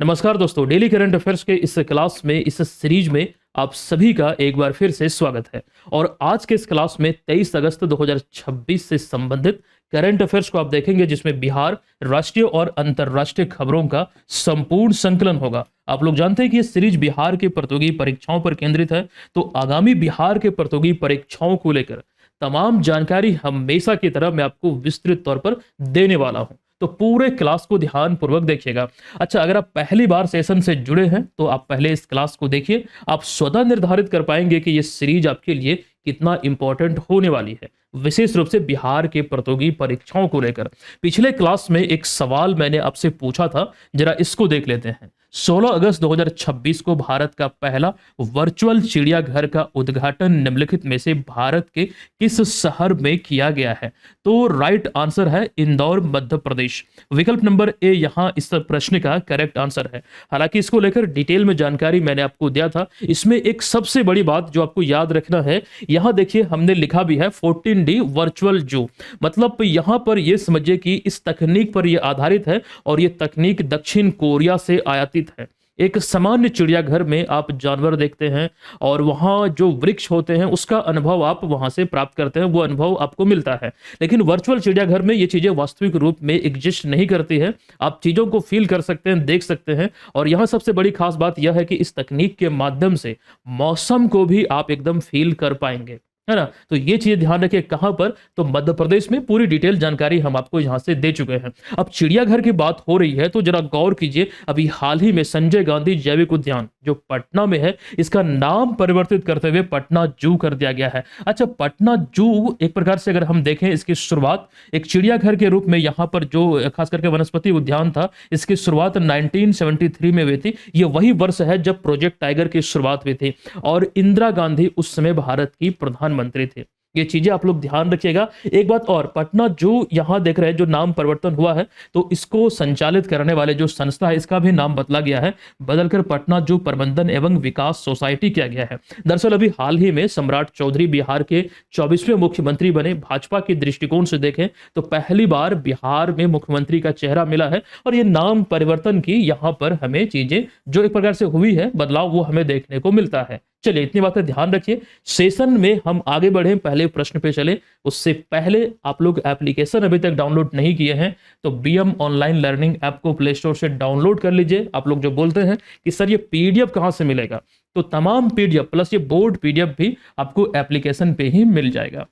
नमस्कार दोस्तों, daily current affairs के इस क्लास में, इस सीरीज में आप सभी का एक बार फिर से स्वागत है। और आज के इस क्लास में 23 अगस्त 2026 से संबंधित करंट अफेयर्स को आप देखेंगे, जिसमें बिहार, राष्ट्रीय और अंतर्राष्ट्रीय खबरों का संपूर्ण संकलन होगा। आप लोग जानते हैं कि ये सीरीज बिहार के प्रतियोगी परीक्षाओं पर केंद्रित है, तो आगामी बिहार के प्रतियोगी परीक्षाओं को लेकर तमाम जानकारी हमेशा की तरह मैं आपको विस्तृत तौर पर देने वाला हूं। तो पूरे क्लास को ध्यान पूर्वक देखिएगा। अच्छा, अगर आप पहली बार सेशन से जुड़े हैं तो आप पहले इस क्लास को देखिए। आप स्वतः निर्धारित कर पाएंगे कि ये सीरीज आपके लिए कितना इंपॉर्टेंट होने वाली है, विशेष रूप से बिहार के प्रतियोगी परीक्षाओं को लेकर। पिछले क्लास में एक सवाल मैंने आपसे पूछा था, जरा इसको देख लेते हैं। 16 अगस्त 2026 को भारत का पहला वर्चुअल चिड़ियाघर का उद्घाटन निम्नलिखित में से भारत के किस शहर में किया गया है? तो राइट आंसर है इंदौर, मध्य प्रदेश। विकल्प नंबर ए यहां इस प्रश्न का करेक्ट आंसर है। हालांकि इसको लेकर डिटेल में जानकारी मैंने आपको दिया था। इसमें एक सबसे बड़ी बात जो आपको याद रखना है, यहां देखिए हमने लिखा भी है 14D वर्चुअल जू। मतलब यहां पर यह समझिए कि इस तकनीक पर यह आधारित है और यह तकनीक दक्षिण कोरिया से आयातित है। एक सामान्य चिड़ियाघर में आप जानवर देखते हैं और वहां जो वृक्ष होते हैं उसका अनुभव आप वहां से प्राप्त करते हैं, वो अनुभव आपको मिलता है। लेकिन वर्चुअल चिड़ियाघर में ये चीजें वास्तविक रूप में एग्जिस्ट नहीं करती है। आप चीजों को फील कर सकते हैं, देख सकते हैं। और यहां सबसे बड़ी खास बात यह है कि इस तकनीक के माध्यम से मौसम को भी आप एकदम फील कर पाएंगे, है ना। तो ये चीज ध्यान रखिए। कहां पर? तो मध्य प्रदेश में। पूरी डिटेल जानकारी हम आपको यहां से दे चुके हैं। अब चिड़ियाघर की बात हो रही है तो जरा गौर कीजिए, अभी हाल ही में संजय गांधी जैविक उद्यान जो पटना में है, इसका नाम परिवर्तित करते हुए पटना जू कर दिया गया है। अच्छा, पटना जू एक प्रकार से अगर हम देखें, इसकी शुरुआत एक चिड़ियाघर के रूप में यहां पर जो खास करके वनस्पति उद्यान था, इसकी शुरुआत 1973 में हुई थी। ये वही वर्ष है जब प्रोजेक्ट टाइगर की शुरुआत हुई थी और इंदिरा गांधी उस समय भारत की प्रधानमंत्री थे। ये चीजें आप लोग ध्यान रखिएगा। एक बात और, पटना जो यहां देख रहे हैं, जो नाम परिवर्तन हुआ है, तो इसको संचालित करने वाले जो संस्था है, इसका भी नाम बदला गया है, बदलकर पटना जू प्रबंधन एवं विकास सोसाइटी किया गया है। दरअसल अभी हाल ही में सम्राट चौधरी बिहार के 24वें मुख्यमंत्री बने। भाजपा के दृष्टिकोण से देखें तो पहली बार बिहार में मुख्यमंत्री का चेहरा मिला है और ये नाम परिवर्तन की यहां पर हमें चीजें जो एक प्रकार से हुई है, बदलाव, वो हमें देखने को मिलता है। चलिए, इतनी बातें ध्यान रखिए। सेशन में हम आगे बढ़े, पहले प्रश्न पे चले। उससे पहले आप लोग एप्लीकेशन अभी तक डाउनलोड नहीं किए हैं तो बीएम ऑनलाइन लर्निंग ऐप को प्ले स्टोर से डाउनलोड कर लीजिए। आप लोग जो बोलते हैं कि सर ये पीडीएफ कहां से मिलेगा, तो तमाम पीडीएफ प्लस ये बोर्ड पीडीएफ भी आपको एप्लीकेशन पे ही मिल जाएगा।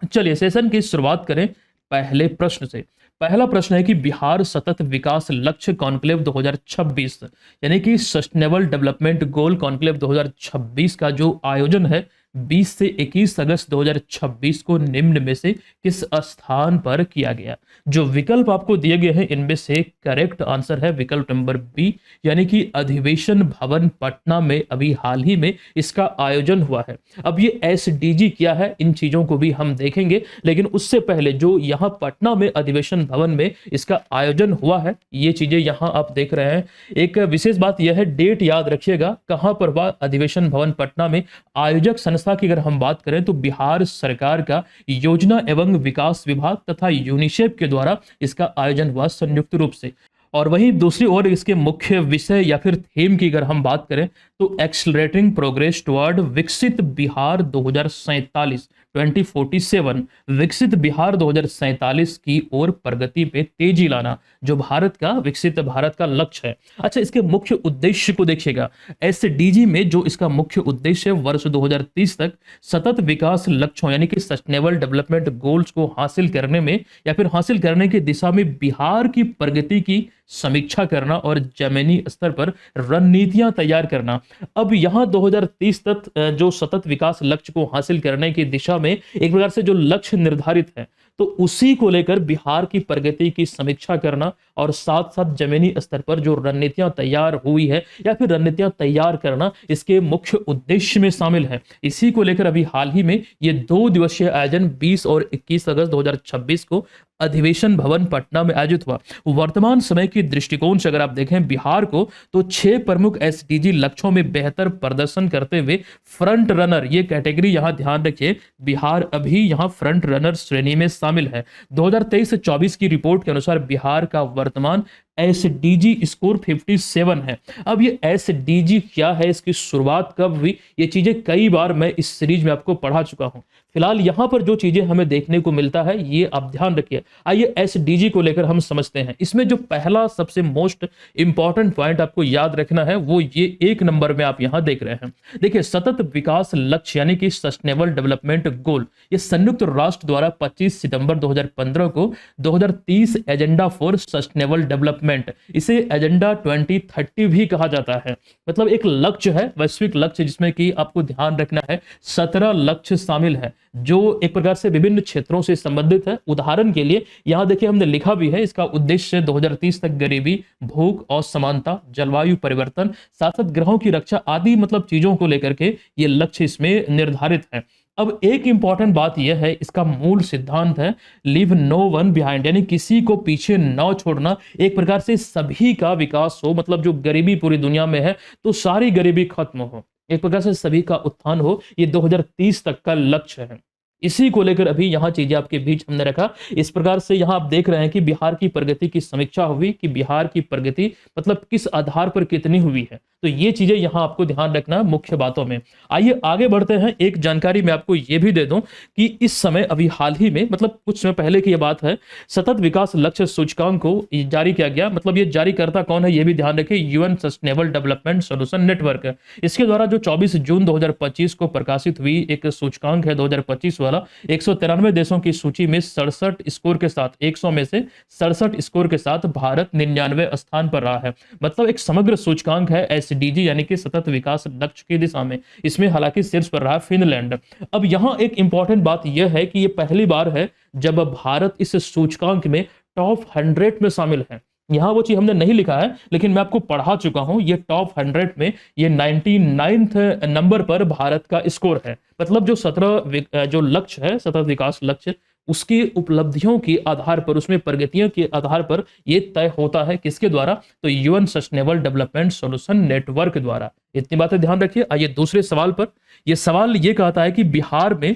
चलिए, सेशन की शुरुआत करें पहले प्रश्न से। पहला प्रश्न है कि बिहार सतत विकास लक्ष्य कॉन्क्लेव 2026 यानी कि सस्टेनेबल डेवलपमेंट गोल कॉन्क्लेव 2026 का जो आयोजन है 20 से 21 अगस्त 2026 को निम्न में से किस स्थान पर किया गया? जो विकल्प आपको दिए गए हैं, इनमें से करेक्ट आंसर है विकल्प नंबर बी, यानी कि अधिवेशन भवन पटना में अभी हाल ही में इसका आयोजन हुआ है। अब ये एसडीजी क्या है, इन चीजों को भी हम देखेंगे, लेकिन उससे पहले जो यहाँ पटना में अधिवेशन भवन में इसका आयोजन हुआ है, ये चीजें यहाँ आप देख रहे हैं। एक विशेष बात यह है, डेट याद रखिएगा, कहां पर हुआ अधिवेशन भवन पटना में। आयोजक संस्था की अगर हम बात करें तो बिहार सरकार का योजना एवं विकास विभाग तथा यूनिसेफ के द्वारा इसका आयोजन हुआ संयुक्त रूप से। और वहीं दूसरी ओर इसके मुख्य विषय या फिर थीम की अगर हम बात करें तो एक्सलरेटिंग प्रोग्रेस टुवर्ड विकसित बिहार 2047 2047, विकसित बिहार 2047 की ओर प्रगति पे तेजी लाना, जो भारत का विकसित भारत का लक्ष्य है। अच्छा, इसके मुख्य उद्देश्य को देखिएगा। एसडीजी में जो इसका मुख्य उद्देश्य है, वर्ष 2030 तक सतत विकास लक्ष्यों यानी कि सस्टेनेबल डेवलपमेंट गोल्स को हासिल करने में या फिर हासिल करने की दिशा में बिहार की प्रगति की समीक्षा करना और जमीनी स्तर पर रणनीतियां तैयार करना। अब यहां 2030 तक जो सतत विकास लक्ष्य को हासिल करने की दिशा में एक प्रकार से जो लक्ष्य निर्धारित है, तो उसी को लेकर बिहार की प्रगति की समीक्षा करना और साथ साथ जमीनी स्तर पर जो रणनीतियां तैयार हुई है या फिर रणनीतियां तैयार करना, इसके मुख्य उद्देश्य में शामिल है। इसी को लेकर अभी हाल ही में ये 2 दिवसीय आयोजन 20 और 21 अगस्त 2026 को अधिवेशन भवन पटना में आयोजित हुआ। वर्तमान समय की दृष्टिकोण से अगर आप देखें बिहार को, तो 6 प्रमुख एसडीजी लक्ष्यों में बेहतर प्रदर्शन करते हुए फ्रंट रनर, ये कैटेगरी यहां ध्यान रखिए, बिहार अभी यहां फ्रंट रनर श्रेणी में शामिल है। 2023 से 24 की रिपोर्ट के अनुसार बिहार का वर्तमान एसडीजी स्कोर 57 है। अब ये एसडीजी क्या है, इसकी शुरुआत कब हुई, ये चीजें कई बार मैं इस सीरीज में आपको पढ़ा चुका हूं। फिलहाल यहां पर जो चीजें हमें देखने को मिलता है ये आप ध्यान रखिए। आइए एसडीजी को लेकर हम समझते हैं। इसमें जो पहला सबसे मोस्ट इंपॉर्टेंट पॉइंट आपको याद रखना है वो ये 1 नंबर में आप यहां देख रहे हैं। देखिए, सतत विकास लक्ष्य यानी कि सस्टेनेबल डेवलपमेंट गोल, ये संयुक्त राष्ट्र द्वारा 25 सितंबर 2015 को 2030 एजेंडा फॉर सस्टेनेबल डेवलपमेंट, इसे एजेंडा 2030 भी कहा जाता है। मतलब एक लक्ष्य है, वैश्विक लक्ष्य, जिसमें कि आपको ध्यान रखना है 17 लक्ष्य शामिल है जो एक प्रकार से विभिन्न क्षेत्रों से संबंधित है। उदाहरण के लिए यहां देखिए हमने लिखा भी है, इसका उद्देश्य 2030 तक गरीबी, भूख, असमानता, जलवायु परिवर्तन, साथ साथ ग्रहों की रक्षा आदि मतलब चीजों को लेकर के ये लक्ष्य इसमें निर्धारित है। अब एक इंपॉर्टेंट बात यह है, इसका मूल सिद्धांत है लीव नो वन बिहाइंड, यानी किसी को पीछे न छोड़ना। एक प्रकार से सभी का विकास हो, मतलब जो गरीबी पूरी दुनिया में है तो सारी गरीबी खत्म हो, एक प्रकार से सभी का उत्थान हो, ये 2030 तक का लक्ष्य है। इसी को लेकर अभी यहाँ चीजें आपके बीच हमने रखा। इस प्रकार से यहाँ आप देख रहे हैं कि बिहार की प्रगति की समीक्षा हुई कि बिहार की प्रगति मतलब किस आधार पर कितनी हुई है। तो ये चीजें यहाँ आपको ध्यान रखना मुख्य बातों में। आइए आगे बढ़ते हैं। एक जानकारी मैं आपको ये भी दे दूं कि इस समय अभी हाल ही में, मतलब कुछ समय पहले की ये बात है, सतत विकास लक्ष्य सूचकांक को जारी किया गया। मतलब ये जारी करता कौन है ये भी ध्यान रखिए, UN sustainable development solution network है। इसके द्वारा जो 24 जून 2025 को प्रकाशित हुई एक सूचकांक है 2025 वाला, 193 देशों की सूची में 67 स्कोर के साथ, 100 में से 67 स्कोर के साथ भारत 99वें स्थान पर रहा है। मतलब एक समग्र सूचकांक है एसडीजी यानी कि सतत विकास लक्ष्य की दिशा में। इसमें हालांकि शीर्ष पर रहा फिनलैंड। अब यहां एक इंपॉर्टेंट बात यह है कि यह पहली बार है जब भारत इस सूचकांक में टॉप 100 में शामिल है। यहां वो चीज हमने नहीं लिखा है लेकिन मैं आपको पढ़ा चुका हूं, ये टॉप 100 में ये 99th नंबर पर भारत का स्कोर है। मतलब जो 17 जो लक्ष्य है, सतत विकास लक्ष्य, उसकी उपलब्धियों के आधार पर, उसमें प्रगतियों के आधार पर ये तय होता है किसके द्वारा, तो UN sustainable development solution network द्वारा। इतनी बातें ध्यान रखिए। आइए दूसरे सवाल पर। यह सवाल ये कहता है कि बिहार में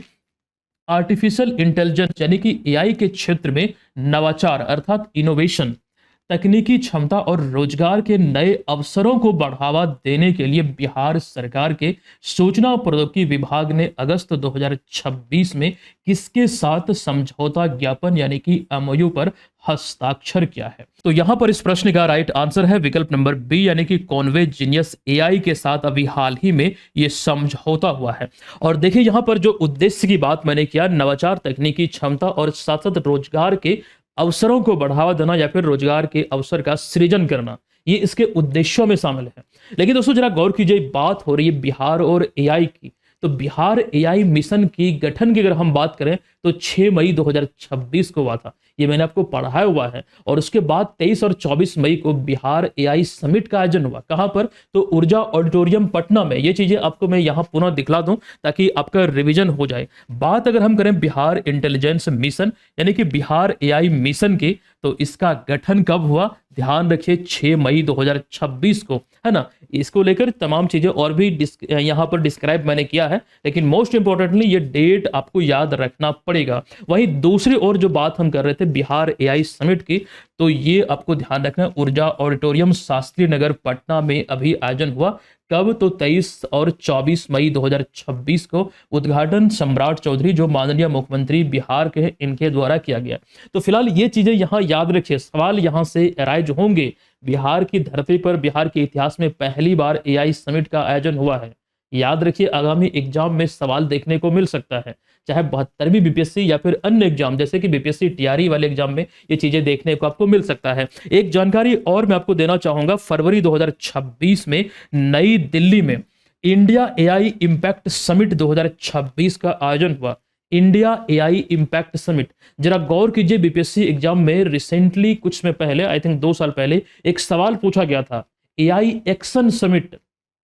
आर्टिफिशियल इंटेलिजेंस यानी कि एआई के क्षेत्र में नवाचार अर्थात इनोवेशन, तकनीकी क्षमता और रोजगार के नए अवसरों को बढ़ावा देने के लिए बिहार सरकार के सूचना प्रौद्योगिकी विभाग ने अगस्त 2026 में किसके साथ समझौता ज्ञापन यानी कि एमओयू पर हस्ताक्षर किया है। तो यहां पर इस प्रश्न का राइट आंसर है विकल्प नंबर बी यानी कि कॉन्वे जीनियस एआई के साथ अभी हाल ही में यह समझौता हुआ है। और देखिए यहां पर जो उद्देश्य की बात मैंने किया, नवाचार, तकनीकी क्षमता और साथ साथ रोजगार के अवसरों को बढ़ावा देना या फिर रोजगार के अवसर का सृजन करना, ये इसके उद्देश्यों में शामिल है। लेकिन दोस्तों जरा गौर कीजिए, बात हो रही है बिहार और एआई की। तो बिहार एआई मिशन की गठन की अगर हम बात करें तो 6 मई 2026 को हुआ था, ये मैंने आपको पढ़ाया हुआ है। और उसके बाद 23 और 24 मई को बिहार एआई समिट का आयोजन हुआ। कहां पर, तो ऊर्जा ऑडिटोरियम पटना में। ये चीजें आपको मैं यहां पुनः दिखला दूं ताकि आपका रिवीजन हो जाए। बात अगर हम करें बिहार इंटेलिजेंस मिशन यानी कि बिहार एआई मिशन की, तो इसका गठन कब हुआ, ध्यान रखिए 6 मई 2026 को, है ना। इसको लेकर तमाम चीजें और भी यहां पर डिस्क्राइब मैंने किया है, लेकिन मोस्ट इंपॉर्टेंटली ये डेट आपको याद रखना पड़ेगा। वहीं दूसरी ओर जो बात हम कर रहे थे बिहार एआई समिट की, तो ये आपको ध्यान रखना है ऊर्जा ऑडिटोरियम शास्त्री नगर पटना में अभी आयोजन हुआ। कब, तो 23 और 24 मई 2026 को। उद्घाटन सम्राट चौधरी जो माननीय मुख्यमंत्री बिहार के, इनके द्वारा किया गया। तो फिलहाल ये चीजें यहां याद रखिए, सवाल यहां से अराइज होंगे। बिहार की धरती पर बिहार के इतिहास में पहली बार एआई समिट का आयोजन हुआ है। याद रखिए, आगामी एग्जाम में सवाल देखने को मिल सकता है, चाहे 72वीं बीपीएससी या फिर अन्य एग्जाम जैसे कि बीपीएससी टीआरई वाले एग्जाम में ये चीजें देखने को आपको मिल सकता है। एक जानकारी और मैं आपको देना चाहूंगा, फरवरी 2026 में नई दिल्ली में इंडिया एआई इंपैक्ट समिट 2026 का आयोजन हुआ। इंडिया एआई इंपैक्ट समिट, जरा गौर कीजिए, बीपीएससी एग्जाम में रिसेंटली कुछ समय पहले, आई थिंक 2 साल पहले, एक सवाल पूछा गया था, एआई एक्शन समिट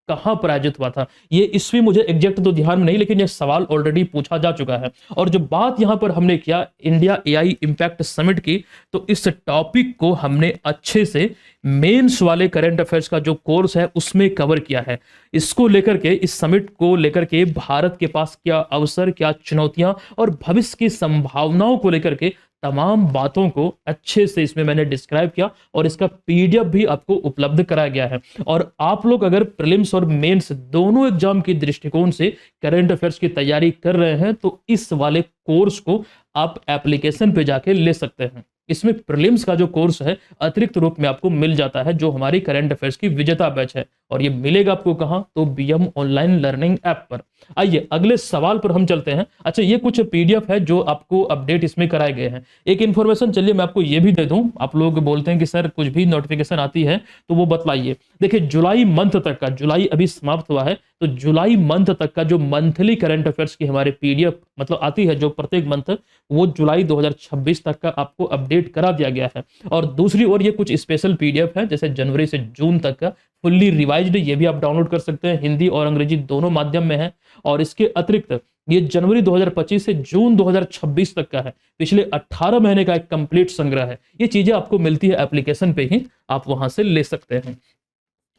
कहां पर आयोजित हुआ था। ये ईस्वी मुझे एग्जैक्ट तो ध्यान में नहीं, लेकिन ये सवाल ऑलरेडी पूछा जा चुका है। और जो बात यहां पर हमने किया इंडिया एआई इंपैक्ट समिट की, तो इस टॉपिक को हमने अच्छे से मेंस वाले करंट अफेयर्स का जो कोर्स है उसमें कवर किया है। इसको लेकर के, इस समिट को लेकर के भारत के पास क्या अवसर, क्या चुनौतियां और भविष्य की संभावनाओं को लेकर के तमाम बातों को अच्छे से इसमें मैंने डिस्क्राइब किया और इसका पीडीएफ भी आपको उपलब्ध कराया गया है। और आप लोग अगर प्रीलिम्स और मेंस दोनों एग्जाम के दृष्टिकोण से करंट अफेयर्स की तैयारी कर रहे हैं तो इस वाले कोर्स को आप एप्लीकेशन पे जाके ले सकते हैं। इसमें प्रीलिम्स का जो कोर्स है अतिरिक्त रूप में आपको मिल जाता है, जो हमारी करंट अफेयर्स की विजेता बैच है। और ये मिलेगा आपको कहां? तो बीएम ऑनलाइन लर्निंग ऐप पर। आइए अगले सवाल पर हम चलते हैं। अच्छा, ये कुछ पीडीएफ है जो आपको अपडेट इसमें कराए गए हैं। एक इन्फॉर्मेशन चलिए मैं आपको ये भी दे दूं, आप लोग बोलते हैं कि सर कुछ भी नोटिफिकेशन आती है तो वो बतलाइए। देखिए जुलाई मंथ तक का, जुलाई अभी समाप्त हुआ है, तो जुलाई मंथ तक का जो मंथली करंट अफेयर्स की हमारे पीडीएफ मतलब आती है जो प्रत्येक मंथ, वो जुलाई 2026 तक का आपको अपडेट करा दिया गया है। और दूसरी ओर ये कुछ स्पेशल पीडीएफ है जैसे जनवरी से जून तक का फुल्ली रिवाइज्ड, ये भी आप डाउनलोड कर सकते हैं, हिंदी और अंग्रेजी दोनों माध्यम में है। और इसके अतिरिक्त ये जनवरी 2025 से जून 2026 तक का है, पिछले 18 महीने का एक कंप्लीट संग्रह है। ये चीजें आपको मिलती है एप्लीकेशन पे ही, आप वहां से ले सकते हैं।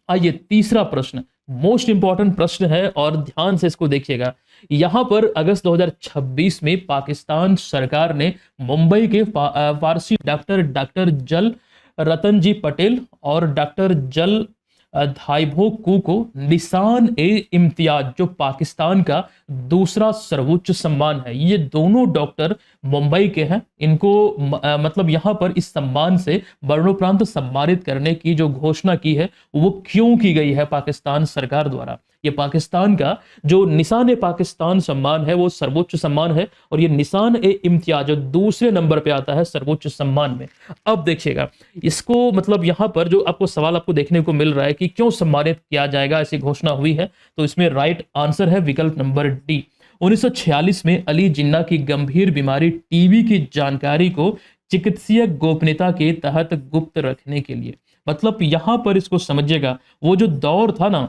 आइए तीसरा प्रश्न, मोस्ट इंपॉर्टेंट प्रश्न है और ध्यान से इसको देखिएगा। यहां पर अगस्त 2026 में पाकिस्तान सरकार ने मुंबई के फारसी डॉक्टर जल रतन जी पटेल और डॉक्टर जल धाइबो कू को निशान ए इम्तियाज, जो पाकिस्तान का दूसरा सर्वोच्च सम्मान है, ये दोनों डॉक्टर मुंबई के हैं, इनको मतलब यहां पर इस सम्मान से मरणोपरांत सम्मानित करने की जो घोषणा की है वो क्यों की गई है पाकिस्तान सरकार द्वारा? ये पाकिस्तान का जो निशान ए पाकिस्तान सम्मान है वो सर्वोच्च सम्मान है, और ये निशान ए इम्तियाज जो दूसरे नंबर पे आता है सर्वोच्च सम्मान में। अब देखिएगा इसको, मतलब यहां पर जो आपको सवाल आपको देखने को मिल रहा है कि क्यों सम्मानित किया जाएगा, ऐसी घोषणा हुई है, तो इसमें राइट आंसर है विकल्प नंबर डी। 1946 में अली जिन्ना की गंभीर बीमारी टीबी की जानकारी को चिकित्सीय गोपनीयता के तहत गुप्त रखने के लिए, मतलब यहां पर इसको समझिएगा, वो जो दौर था ना,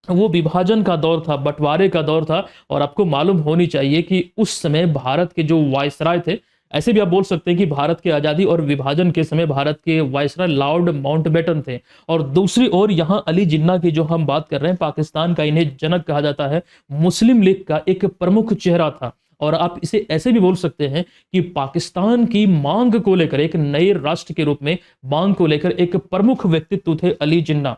वो विभाजन का दौर था, बंटवारे का दौर था। और आपको मालूम होनी चाहिए कि उस समय भारत के जो वायसराय थे, ऐसे भी आप बोल सकते हैं कि भारत की आजादी और विभाजन के समय भारत के वायसराय लॉर्ड माउंटबेटन थे। और दूसरी ओर यहां अली जिन्ना की जो हम बात कर रहे हैं, पाकिस्तान का इन्हें जनक कहा जाता है, मुस्लिम लीग का एक प्रमुख चेहरा था। और आप इसे ऐसे भी बोल सकते हैं कि पाकिस्तान की मांग को लेकर, एक नए राष्ट्र के रूप में मांग को लेकर एक प्रमुख व्यक्तित्व थे अली जिन्ना।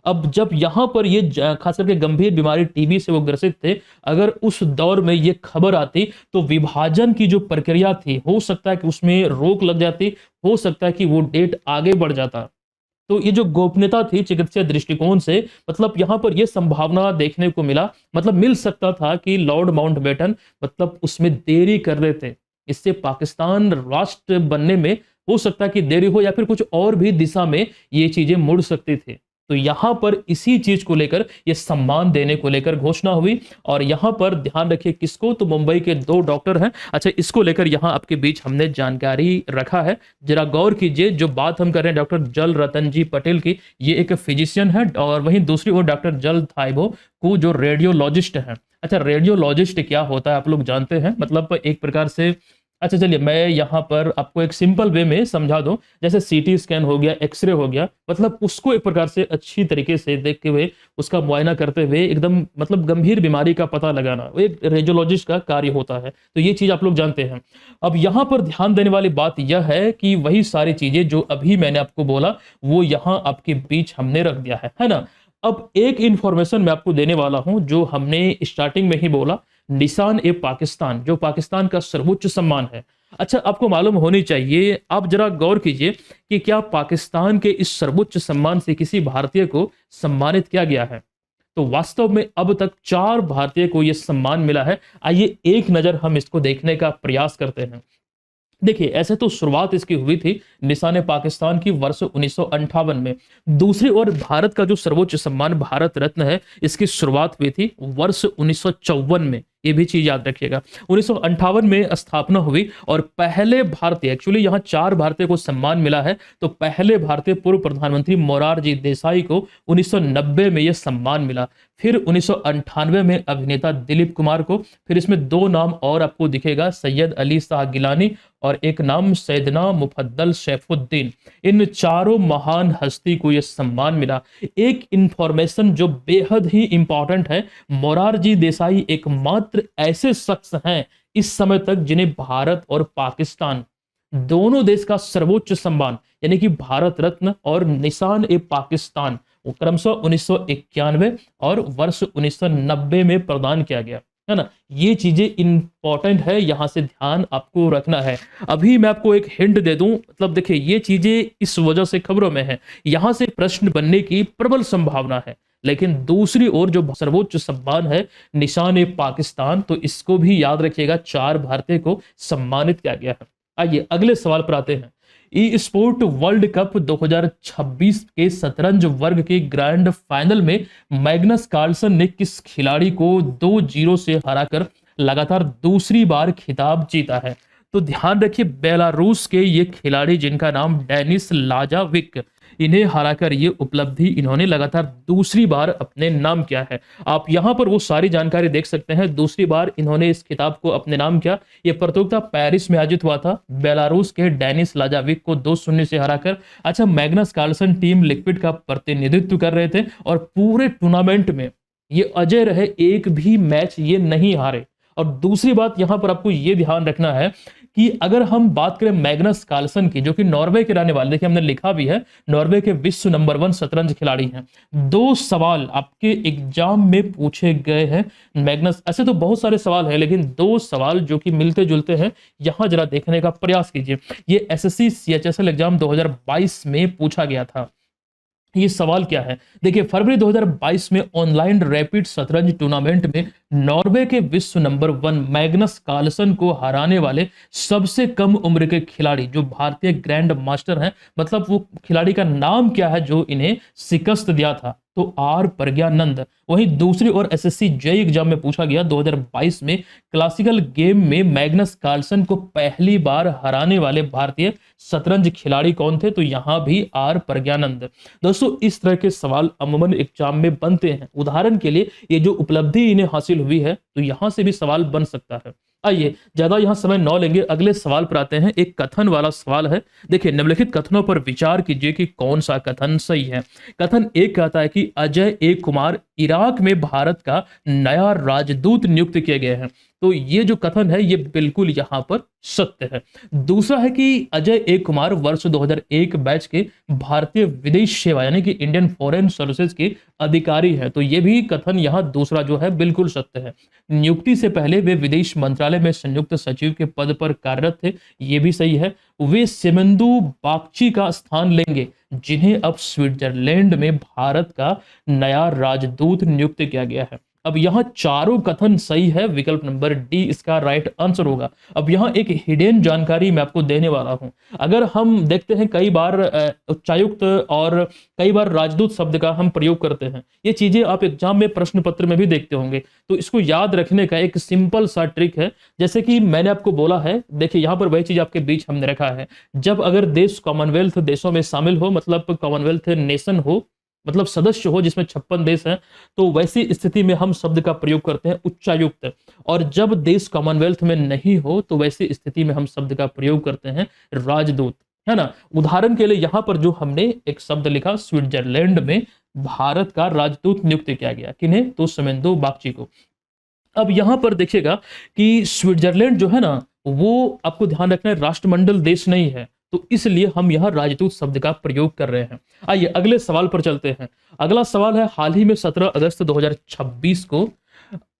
अब जब यहां पर ये खास करके गंभीर बीमारी टीबी से वो ग्रसित थे, अगर उस दौर में ये खबर आती तो विभाजन की जो प्रक्रिया थी, हो सकता है कि उसमें रोक लग जाती, हो सकता है कि वो डेट आगे बढ़ जाता। तो ये जो गोपनीयता थी चिकित्सीय दृष्टिकोण से, मतलब यहां पर ये संभावना देखने को मिला, मतलब मिल सकता था कि लॉर्ड माउंटबेटन मतलब उसमें देरी कर रहे थे, इससे पाकिस्तान राष्ट्र बनने में हो सकता है कि देरी हो, या फिर कुछ और भी दिशा में ये चीजें मुड़ सकती थी। तो यहां पर इसी चीज को लेकर, ये सम्मान देने को लेकर घोषणा हुई। और यहां पर ध्यान रखिए किसको, तो मुंबई के दो डॉक्टर हैं। अच्छा, इसको लेकर यहां आपके बीच हमने जानकारी रखा है, जरा गौर कीजिए। जो बात हम कर रहे हैं डॉक्टर जल रतन जी पटेल की, ये एक फिजिशियन है, और वहीं दूसरी ओर डॉक्टर जल थाइबो को जो रेडियोलॉजिस्ट है। अच्छा, रेडियोलॉजिस्ट क्या होता है आप लोग जानते हैं, मतलब एक प्रकार से, अच्छा चलिए मैं यहाँ पर आपको एक सिंपल वे में समझा दूं, जैसे सीटी स्कैन हो गया, एक्सरे हो गया, मतलब उसको एक प्रकार से अच्छी तरीके से देखते हुए, उसका मुआयना करते हुए एकदम मतलब गंभीर बीमारी का पता लगाना, वो एक रेडियोलॉजिस्ट का कार्य होता है। तो ये चीज आप लोग जानते हैं। अब यहाँ पर ध्यान देने वाली बात यह है कि वही सारी चीजें जो अभी मैंने आपको बोला वो यहाँ आपके बीच हमने रख दिया है ना। अब एक इंफॉर्मेशन मैं आपको देने वाला हूं जो हमने स्टार्टिंग में ही बोला, निशान ए पाकिस्तान जो पाकिस्तान का सर्वोच्च सम्मान है। अच्छा, आपको मालूम होनी चाहिए, आप जरा गौर कीजिए कि क्या पाकिस्तान के इस सर्वोच्च सम्मान से किसी भारतीय को सम्मानित किया गया है? तो वास्तव में अब तक 4 भारतीय को यह सम्मान मिला है। आइए एक नजर हम इसको देखने का प्रयास करते हैं। देखिए, ऐसे तो शुरुआत इसकी हुई थी निशान पाकिस्तान की वर्ष 1958 में। दूसरी ओर भारत का जो सर्वोच्च सम्मान भारत रत्न है, इसकी शुरुआत हुई थी वर्ष 1954 में। ये भी चीज याद रखिएगा, 1958 में स्थापना हुई और पहले भारतीय, एक्चुअली यहाँ 4 भारतीय को सम्मान मिला है। तो पहले भारतीय पूर्व प्रधानमंत्री मोरारजी देसाई को 1990 में यह सम्मान मिला। फिर 1998 में अभिनेता दिलीप कुमार को, फिर इसमें 2 नाम और आपको दिखेगा, सैयद अली शाह गिलानी और एक नाम सैयदना मुफद्दल सैफुद्दीन। इन चारों महान हस्ती को यह सम्मान मिला। एक इंफॉर्मेशन जो बेहद ही इंपॉर्टेंट है, मोरारजी देसाई एकमात्र ऐसे शख्स हैं इस समय तक जिन्हें भारत और पाकिस्तान दोनों देश का सर्वोच्च सम्मान यानी कि भारत रत्न और निशान ए पाकिस्तान वो क्रमशः 1991 और वर्ष 1990 में प्रदान किया गया, है ना। ये चीजें इंपॉर्टेंट है, यहां से ध्यान आपको रखना है। अभी मैं आपको एक हिंट दे दूं, मतलब देखिए ये चीजें इस वजह से खबरों में है, यहां से प्रश्न बनने की प्रबल संभावना है। लेकिन दूसरी ओर जो सर्वोच्च सम्मान है निशान ए पाकिस्तान, तो इसको भी याद रखिएगा, 4 भारतीय को सम्मानित किया गया है। आइए अगले सवाल पर आते हैं। ई स्पोर्ट वर्ल्ड कप 2026 के शतरंज वर्ग के ग्रैंड फाइनल में मैग्नस कार्लसन ने किस खिलाड़ी को 2-0 से हराकर लगातार दूसरी बार खिताब जीता है? तो ध्यान रखिए, बेलारूस के ये खिलाड़ी जिनका नाम डेनिस लाजाविक, इन्हें हराकर ये उपलब्धि इन्होंने लगातार दूसरी बार अपने नाम किया है। आप यहां पर वो सारी जानकारी देख सकते हैं, दूसरी बार इन्होंने इस खिताब को अपने नाम किया। ये प्रतियोगिता पेरिस में आयोजित हुआ था, बेलारूस के डेनिस लाजाविक को 2-0 से हराकर। अच्छा, मैग्नस कार्लसन टीम लिक्विड का प्रतिनिधित्व कर रहे थे और पूरे टूर्नामेंट में ये अजय रहे, एक भी मैच ये नहीं हारे। और दूसरी बात यहां पर आपको ये ध्यान रखना है कि अगर हम बात करें मैग्नस कार्लसन की, जो कि नॉर्वे के रहने वाले, देखिए हमने लिखा भी है, नॉर्वे के विश्व नंबर 1 शतरंज खिलाड़ी हैं। 2 सवाल आपके एग्जाम में पूछे गए हैं मैग्नस, ऐसे तो बहुत सारे सवाल हैं लेकिन 2 सवाल जो कि मिलते जुलते हैं, यहां जरा देखने का प्रयास कीजिए। ये एसएससी सीएचएसएल एग्जाम 2022 में पूछा गया था। ये सवाल क्या है, देखिए फरवरी 2022 में ऑनलाइन रैपिड शतरंज टूर्नामेंट में नॉर्वे के विश्व नंबर 1 मैग्नस कार्लसन को हराने वाले सबसे कम उम्र के खिलाड़ी जो भारतीय ग्रैंड मास्टर हैं, मतलब वो खिलाड़ी का नाम क्या है जो इन्हें शिकस्त दिया था? तो आर प्रज्ञानंद। वहीं दूसरी ओर एसएससी जेईई एग्जाम में पूछा गया 2022 में क्लासिकल गेम में मैग्नस कार्लसन को पहली बार हराने वाले भारतीय शतरंज खिलाड़ी कौन थे? तो यहां भी आर प्रज्ञानंद। दोस्तों इस तरह के सवाल अमूमन एग्जाम में बनते हैं। उदाहरण के लिए ये जो उपलब्धि इन्हें हासिल हुई है, तो यहां से भी सवाल बन सकता है। आइए ज्यादा यहां समय न लेंगे, अगले सवाल पर आते हैं। एक कथन वाला सवाल है। देखिए निम्नलिखित कथनों पर विचार कीजिए कि कौन सा कथन सही है। कथन एक कहता है कि अजय ए कुमार इराक में भारत का नया राजदूत नियुक्त किए गए हैं। तो ये जो कथन है ये बिल्कुल यहां पर सत्य है। दूसरा है कि अजय ए कुमार वर्ष 2001 बैच के भारतीय विदेश सेवा यानी कि इंडियन फॉरेन सर्विसेज के अधिकारी है। तो ये भी कथन यहां दूसरा जो है बिल्कुल सत्य है। नियुक्ति से पहले वे विदेश मंत्रालय में संयुक्त सचिव के पद पर कार्यरत थे, ये भी सही है। वे सेमेंदु बागची का स्थान लेंगे जिन्हें अब स्विट्जरलैंड में भारत का नया राजदूत नियुक्त किया गया है। अब यहाँ चारों कथन सही है, विकल्प नंबर डी इसका राइट आंसर होगा। अब यहाँ एक हिडन जानकारी मैं आपको देने वाला हूं। अगर हम देखते हैं कई बार उच्चायुक्त और कई बार राजदूत शब्द का हम प्रयोग करते हैं, ये चीजें आप एग्जाम में प्रश्न पत्र में भी देखते होंगे। तो इसको याद रखने का एक सिंपल सा ट्रिक है, जैसे कि मैंने आपको बोला है, देखिए यहाँ पर वही चीज आपके बीच हमने रखा है। जब अगर देश कॉमनवेल्थ देशों में शामिल हो, मतलब कॉमनवेल्थ नेशन हो, मतलब सदस्य हो जिसमें 56 देश हैं, तो वैसी स्थिति में हम शब्द का प्रयोग करते हैं उच्चायुक्त। और जब देश कॉमनवेल्थ में नहीं हो तो वैसी स्थिति में हम शब्द का प्रयोग करते हैं राजदूत, है ना। उदाहरण के लिए यहां पर जो हमने एक शब्द लिखा, स्विट्जरलैंड में भारत का राजदूत नियुक्त किया गया, किन्हें? तो सेमेंदो बागची को। अब यहां पर देखिएगा कि स्विट्जरलैंड जो है ना, वो आपको ध्यान रखना है राष्ट्रमंडल देश नहीं है, तो इसलिए हम यहां राजदूत शब्द का प्रयोग कर रहे हैं। आइए अगले सवाल पर चलते हैं। अगला सवाल है, हाल ही में 17 अगस्त 2026 को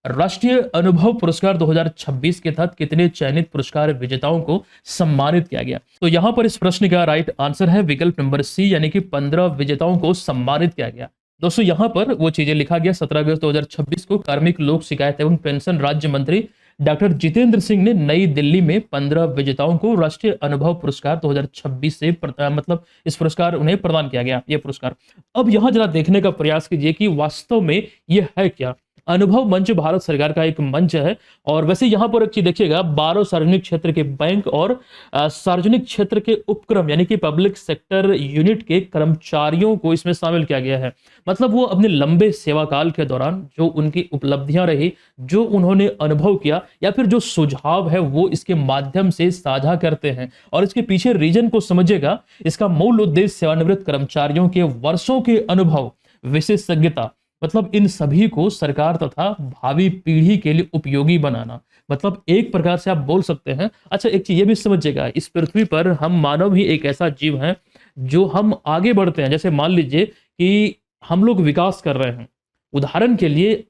राष्ट्रीय अनुभव पुरस्कार 2026 के तहत कितने चयनित पुरस्कार विजेताओं को सम्मानित किया गया? तो यहां पर इस प्रश्न का राइट आंसर है विकल्प नंबर सी, यानी कि 15 विजेताओं को सम्मानित किया गया। दोस्तों यहां पर वो चीजें लिखा गया, 17 अगस्त 2026 को कार्मिक लोक शिकायत एवं पेंशन राज्य मंत्री डॉक्टर जितेंद्र सिंह ने नई दिल्ली में 15 विजेताओं को राष्ट्रीय अनुभव पुरस्कार 2026 से मतलब इस पुरस्कार उन्हें प्रदान किया गया, ये पुरस्कार। अब यहां जरा देखने का प्रयास कीजिए कि वास्तव में ये है क्या। अनुभव मंच भारत सरकार का एक मंच है, और वैसे यहां पर एक चीज देखिएगा, 12 सार्वजनिक क्षेत्र के बैंक और सार्वजनिक क्षेत्र के उपक्रम यानी कि पब्लिक सेक्टर यूनिट के कर्मचारियों को इसमें शामिल किया गया है। मतलब वो अपने लंबे सेवा काल के दौरान जो उनकी उपलब्धियां रही, जो उन्होंने अनुभव किया, या फिर जो सुझाव है वो इसके माध्यम से साझा करते हैं। और इसके पीछे रीजन को समझिएगा, इसका मूल उद्देश्य सेवानिवृत्त कर्मचारियों के वर्षों के अनुभव, विशेषज्ञता मतलब इन सभी को सरकार तथा भावी पीढ़ी के लिए उपयोगी बनाना। मतलब एक प्रकार से आप बोल सकते हैं। अच्छा, एक चीज ये भी समझिएगा, इस पृथ्वी पर हम मानव ही एक ऐसा जीव है जो हम आगे बढ़ते हैं। जैसे मान लीजिए कि हम लोग विकास कर रहे हैं, उदाहरण के लिए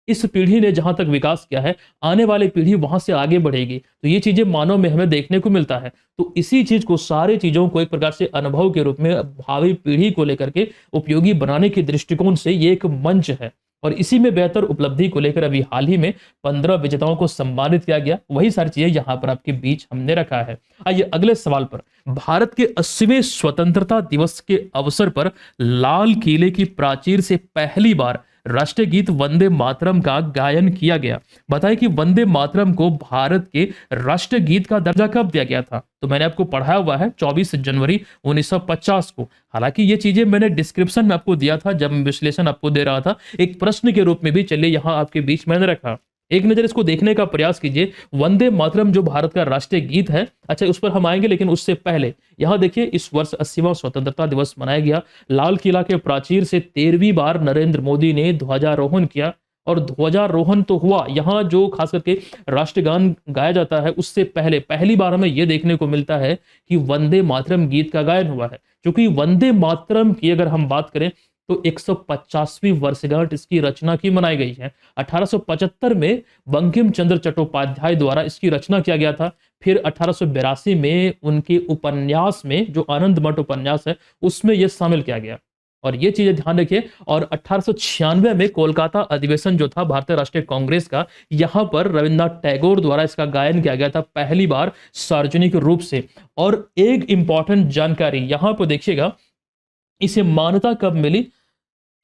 इस पीढ़ी ने जहां तक विकास किया है, आने वाली पीढ़ी वहां से आगे बढ़ेगी। तो ये चीजें मानव में हमें देखने को मिलता है। तो इसी चीज को, सारी चीजों को एक प्रकार से अनुभव के रूप में भावी पीढ़ी को लेकर के उपयोगी बनाने के दृष्टिकोण से ये एक मंच है। और इसी में बेहतर उपलब्धि को लेकर अभी हाल ही में 15 विजेताओं को सम्मानित किया गया। वही सारी चीजें यहाँ पर आपके बीच हमने रखा है। आइए अगले सवाल पर। भारत के 80वें स्वतंत्रता दिवस के अवसर पर लाल किले की प्राचीर से पहली बार राष्ट्रीय गीत वंदे मातरम का गायन किया गया। बताएं कि वंदे मातरम को भारत के राष्ट्रीय गीत का दर्जा कब दिया गया था? तो मैंने आपको पढ़ाया हुआ है 24 जनवरी 1950 को। हालांकि ये चीजें मैंने डिस्क्रिप्शन में आपको दिया था जब विश्लेषण आपको दे रहा था, एक प्रश्न के रूप में भी। चलिए यहां आपके बीच मैंने रखा, एक नजर इसको देखने का प्रयास कीजिए। वंदे मातरम जो भारत का राष्ट्रीय गीत है, अच्छा उस पर हम आएंगे, लेकिन उससे पहले यहां देखिए, इस वर्ष 80वां स्वतंत्रता दिवस मनाया गया। लाल किला के प्राचीर से 13वीं बार नरेंद्र मोदी ने ध्वजारोहण किया। और ध्वजारोहण तो हुआ, यहाँ जो खास करके राष्ट्रगान गाया जाता है उससे पहले पहली बार हमें यह देखने को मिलता है कि वंदे मातरम गीत का गायन हुआ है। क्योंकि वंदे मातरम की अगर हम बात करें तो 150वीं वर्षगांठ इसकी रचना की मनाई गई है। 1875 में बंकिम चंद्र चट्टोपाध्याय द्वारा इसकी रचना किया गया था। फिर 1882 में उनके उपन्यास में, जो आनंद मठ उपन्यास है, उसमें यह शामिल किया गया। और ये चीजें ध्यान रखिए। और 1896 में कोलकाता अधिवेशन जो था भारतीय राष्ट्रीय कांग्रेस का, यहां पर रविन्द्रनाथ टैगोर द्वारा इसका गायन किया गया था पहली बार सार्वजनिक रूप से। और एक इंपॉर्टेंट जानकारी यहां पर देखिएगा, इसे मान्यता कब मिली?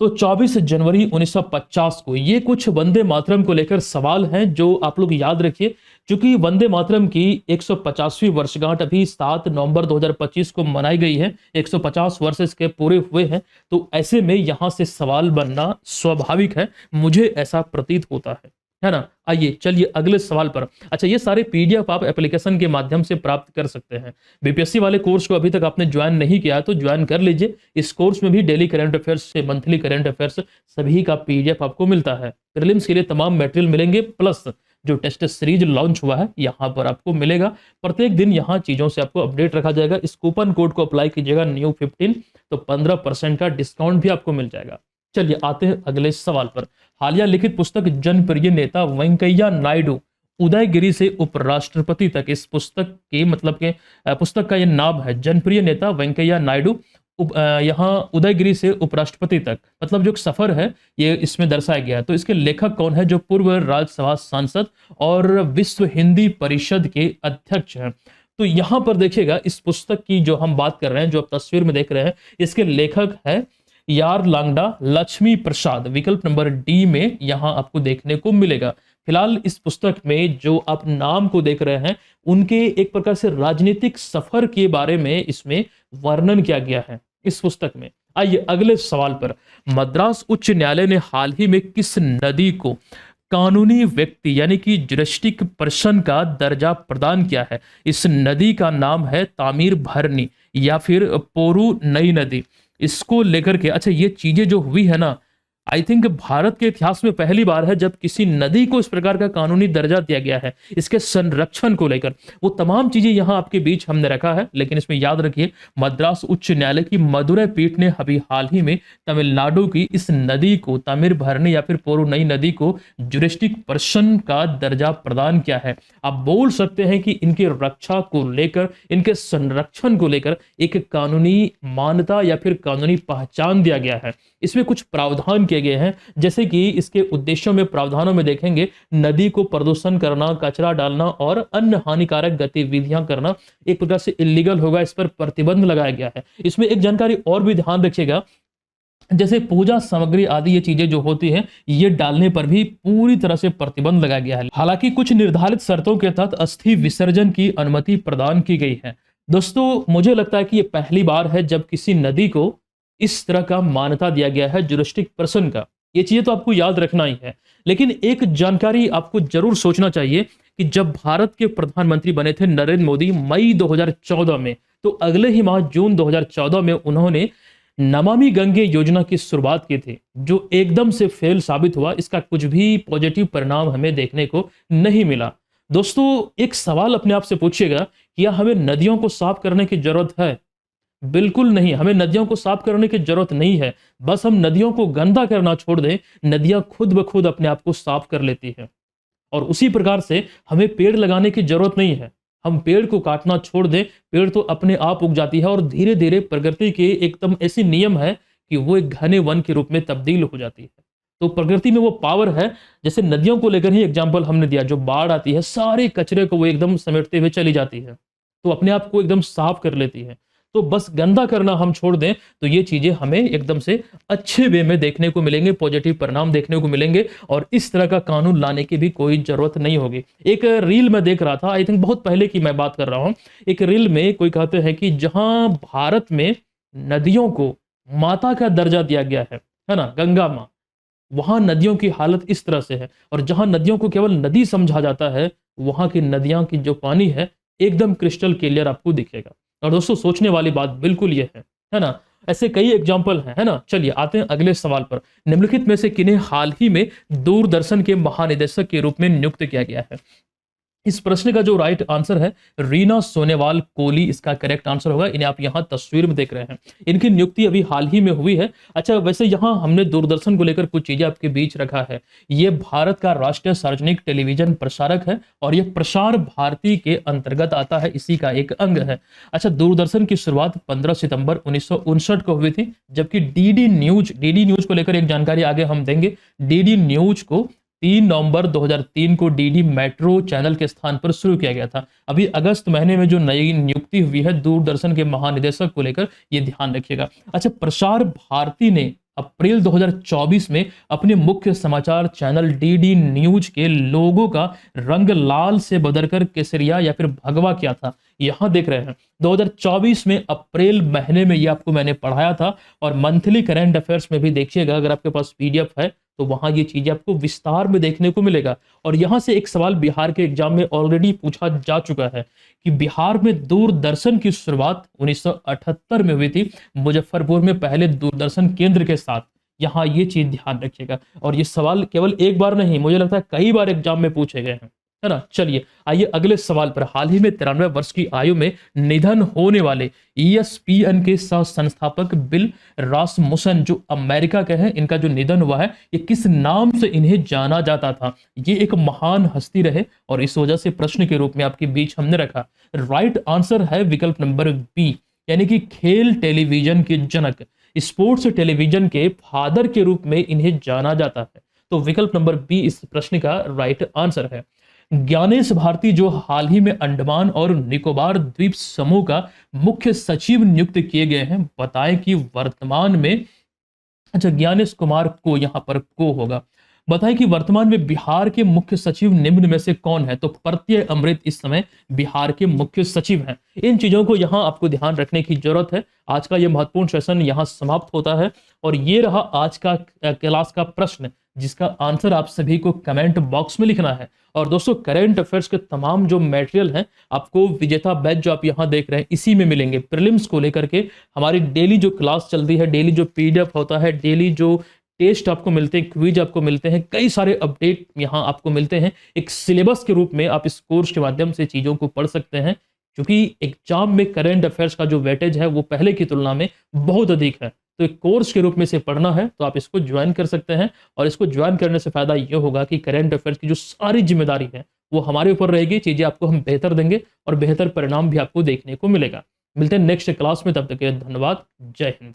तो 24 जनवरी 1950 को। ये कुछ वंदे मातरम को लेकर सवाल हैं जो आप लोग याद रखिए। क्योंकि वंदे मातरम की 150वीं वर्षगांठ अभी 7 नवंबर 2025 को मनाई गई है। 150 वर्ष इसके पूरे हुए हैं। तो ऐसे में यहां से सवाल बनना स्वाभाविक है, मुझे ऐसा प्रतीत होता है ना। आइए चलिए अगले सवाल पर। अच्छा, ये सारे पीडीएफ आप एप्लीकेशन के माध्यम से प्राप्त कर सकते हैं। बीपीएससी वाले कोर्स को अभी तक आपने ज्वाइन नहीं किया है तो ज्वाइन कर लीजिए। इस कोर्स में भी डेली करंट अफेयर्स से मंथली करंट अफेयर्स सभी का पीडीएफ आपको मिलता है। प्रीलिम्स के लिए तमाम मटेरियल मिलेंगे, प्लस जो टेस्ट सीरीज लॉन्च हुआ है यहाँ पर आपको मिलेगा। प्रत्येक दिन यहाँ चीजों से आपको अपडेट रखा जाएगा। इस कूपन कोड को अप्लाई कीजिएगा NEW15, तो 15% का डिस्काउंट भी आपको मिल जाएगा। चलिए आते हैं अगले सवाल पर। हालिया लिखित पुस्तक जनप्रिय नेता वेंकैया नायडू उदयगिरी से उपराष्ट्रपति तक, इस पुस्तक के मतलब के पुस्तक का यह नाम है जनप्रिय नेता वेंकैया नायडू यहाँ उदयगिरी से उपराष्ट्रपति तक, मतलब जो सफर है ये इसमें दर्शाया गया है। तो इसके लेखक कौन है? जो पूर्व राज्यसभा सांसद और विश्व हिंदी परिषद के अध्यक्ष हैं। तो यहां पर देखिएगा, इस पुस्तक की जो हम बात कर रहे हैं, जो आप तस्वीर में देख रहे हैं, इसके लेखक है यार लांगडा लक्ष्मी प्रसाद। विकल्प नंबर डी में यहां आपको देखने को मिलेगा। फिलहाल इस पुस्तक में जो आप नाम को देख रहे हैं, उनके एक प्रकार से राजनीतिक सफर के बारे में इसमें वर्णन किया गया है इस पुस्तक में। आइए अगले सवाल पर। मद्रास उच्च न्यायालय ने हाल ही में किस नदी को कानूनी व्यक्ति यानी कि जुरिस्टिक पर्सन का दर्जा प्रदान किया है? इस नदी का नाम है तामीर भरनी या फिर पोरू नई नदी। इसको लेकर के, अच्छा ये चीजें जो हुई है ना, आई थिंक भारत के इतिहास में पहली बार है जब किसी नदी को इस प्रकार का कानूनी दर्जा दिया गया है। इसके संरक्षण को लेकर वो तमाम चीजें यहां आपके बीच हमने रखा है। लेकिन इसमें याद रखिए, मद्रास उच्च न्यायालय की मदुरै पीठ ने अभी हाल ही में तमिलनाडु की इस नदी को, तामीर भरनी या फिर पोरू नई नदी को जुरिस्टिक पर्सन का दर्जा प्रदान किया है। आप बोल सकते हैं कि इनकी रक्षा को लेकर, इनके संरक्षण को लेकर एक कानूनी मान्यता या फिर कानूनी पहचान दिया गया है। इसमें कुछ प्रावधान किए गए हैं, जैसे कि इसके उद्देश्यों में, प्रावधानों में देखेंगे, नदी को प्रदूषण करना, कचरा डालना और अन्य हानिकारक गतिविधियां करना एक प्रकार से इलीगल होगा, इस पर प्रतिबंध लगाया गया है। इसमें एक जानकारी और भी ध्यान रखिएगा, जैसे पूजा सामग्री आदि ये चीजें जो होती हैं, ये डालने पर भी पूरी तरह से प्रतिबंध लगाया गया है। हालांकि कुछ निर्धारित शर्तों के तहत अस्थि विसर्जन की अनुमति प्रदान की गई है। दोस्तों मुझे लगता है कि ये पहली बार है जब किसी नदी को इस तरह का मान्यता दिया गया है जुरिस्टिक पर्सन का। ये चीजें तो आपको याद रखना ही है। लेकिन एक जानकारी आपको जरूर सोचना चाहिए कि जब भारत के प्रधानमंत्री बने थे नरेंद्र मोदी मई 2014 में, तो अगले ही माह जून 2014 में उन्होंने नमामि गंगे योजना की शुरुआत की थी, जो एकदम से फेल साबित हुआ, इसका कुछ भी पॉजिटिव परिणाम हमें देखने को नहीं मिला। दोस्तों, एक सवाल अपने आप से पूछिएगा, क्या हमें नदियों को साफ करने की ज़रूरत है? बिल्कुल नहीं, हमें नदियों को साफ करने की ज़रूरत नहीं है। बस हम नदियों को गंदा करना छोड़ दें, नदियाँ खुद ब खुद अपने आप को साफ कर लेती हैं। और उसी प्रकार से हमें पेड़ लगाने की ज़रूरत नहीं है। हम पेड़ को काटना छोड़ दें, पेड़ तो अपने आप उग जाती है और धीरे-धीरे प्रकृति के एकदम ऐसी नियम है कि वो एक घने वन के रूप में तब्दील हो जाती है। तो प्रकृति में वो पावर है, जैसे नदियों को लेकर ही एग्ज़ाम्पल हमने दिया, जो बाढ़ आती है, सारे कचरे को वो एकदम समेटते हुए चली जाती है। तो अपने आप को एकदम साफ कर लेती है। तो बस गंदा करना हम छोड़ दें, तो ये चीज़ें हमें एकदम से अच्छे वे में देखने को मिलेंगे, पॉजिटिव परिणाम देखने को मिलेंगे और इस तरह का कानून लाने की भी कोई ज़रूरत नहीं होगी। एक रील मैं देख रहा था, आई थिंक बहुत पहले की मैं बात कर रहा हूँ। एक रील में कोई कहते हैं कि जहाँ भारत में नदियों को माता का दर्जा दिया गया है ना? गंगा माँ, वहाँ नदियों की हालत इस तरह से है और जहाँ नदियों को केवल नदी समझा जाता है, वहाँ की नदियाँ की जो पानी है, एकदम क्रिस्टल क्लियर आपको दिखेगा। और दोस्तों, सोचने वाली बात बिल्कुल ये है ना? ऐसे कई एग्जाम्पल हैं, है ना? चलिए आते हैं अगले सवाल पर। निम्नलिखित में से किन्हें हाल ही में दूरदर्शन के महानिदेशक के रूप में नियुक्त किया गया है? इस प्रश्न का जो राइट आंसर है, रीना सोनेवाल कोहली इसका करेक्ट आंसर होगा। इन्हें आप यहाँ तस्वीर में देख रहे हैं। इनकी नियुक्ति अभी हाल ही में हुई है। अच्छा, वैसे यहाँ हमने दूरदर्शन को लेकर कुछ चीजें आपके बीच रखा है। ये भारत का राष्ट्रीय सार्वजनिक टेलीविजन प्रसारक है और ये प्रसार भारती के अंतर्गत आता है, इसी का एक अंग है। अच्छा, दूरदर्शन की शुरुआत 15 सितंबर 1959 को हुई थी, जबकि डीडी न्यूज को लेकर एक जानकारी आगे हम देंगे। डीडी न्यूज को 3 नवंबर 2003 को डीडी मेट्रो चैनल के स्थान पर शुरू किया गया था। अभी अगस्त महीने में जो नई नियुक्ति हुई है दूरदर्शन के महानिदेशक को लेकर, ये ध्यान रखिएगा। अच्छा, प्रसार भारती ने अप्रैल 2024 में अपने मुख्य समाचार चैनल डीडी न्यूज के लोगो का रंग लाल से बदलकर केसरिया या फिर भगवा किया था। यहां देख रहे हैं 2024 में अप्रैल महीने में, ये आपको मैंने पढ़ाया था। और मंथली करंट अफेयर्स में भी देखिएगा, अगर आपके पास पीडीएफ है तो वहां ये चीजें आपको विस्तार में देखने को मिलेगा। और यहां से एक सवाल बिहार के एग्जाम में ऑलरेडी पूछा जा चुका है कि बिहार में दूरदर्शन की शुरुआत 1978 में हुई थी, मुजफ्फरपुर में पहले दूरदर्शन केंद्र के साथ। यहाँ ये चीज ध्यान रखिएगा। और ये सवाल केवल एक बार नहीं, मुझे लगता है कई बार एग्जाम में पूछे गए हैं, है ना? चलिए आइए अगले सवाल पर। हाल ही में 93 वर्ष की आयु में निधन होने वाले ESPN के सह संस्थापक बिल रासमुसन, जो अमेरिका के हैं, इनका जो निधन हुआ है, ये किस नाम से इन्हें जाना जाता था? ये एक महान हस्ती रहे और इस वजह से प्रश्न के रूप में आपके बीच हमने रखा। राइट आंसर है विकल्प नंबर बी, यानी कि खेल टेलीविजन के जनक, स्पोर्ट्स टेलीविजन के फादर के रूप में इन्हें जाना जाता है। तो विकल्प नंबर बी इस प्रश्न का राइट आंसर है। ज्ञानेश भारती, जो हाल ही में अंडमान और निकोबार द्वीप समूह का मुख्य सचिव नियुक्त किए गए हैं, बताएं कि वर्तमान में, अच्छा ज्ञानेश कुमार को, यहां पर को होगा, बताएं कि वर्तमान में बिहार के मुख्य सचिव निम्न में से कौन है? तो प्रत्यय अमृत इस समय बिहार के मुख्य सचिव हैं। इन चीजों को यहां आपको ध्यान रखने की जरूरत है। आज का यह महत्वपूर्ण सेशन यहां समाप्त होता है और ये रहा आज का क्लास का प्रश्न, जिसका आंसर आप सभी को कमेंट बॉक्स में लिखना है। और दोस्तों, करंट अफेयर्स के तमाम जो मटेरियल हैं आपको विजेता बैच जो आप यहां देख रहे हैं इसी में मिलेंगे। प्रीलिम्स को लेकर के हमारी डेली जो क्लास चल रही है, डेली जो पीडीएफ होता है, डेली जो टेस्ट आपको मिलते हैं, क्विज आपको मिलते हैं, कई सारे अपडेट यहाँ आपको मिलते हैं। एक सिलेबस के रूप में आप इस कोर्स के माध्यम से चीज़ों को पढ़ सकते हैं, क्योंकि एग्जाम में करंट अफेयर्स का जो वेटेज है वो पहले की तुलना में बहुत अधिक है। तो एक कोर्स के रूप में इसे पढ़ना है तो आप इसको ज्वाइन कर सकते हैं। और इसको ज्वाइन करने से फायदा ये होगा कि करंट अफेयर्स की जो सारी जिम्मेदारी है वो हमारे ऊपर रहेगी। चीज़ें आपको हम बेहतर देंगे और बेहतर परिणाम भी आपको देखने को मिलेगा। मिलते हैं नेक्स्ट क्लास में, तब तक के लिए धन्यवाद। जय हिंद।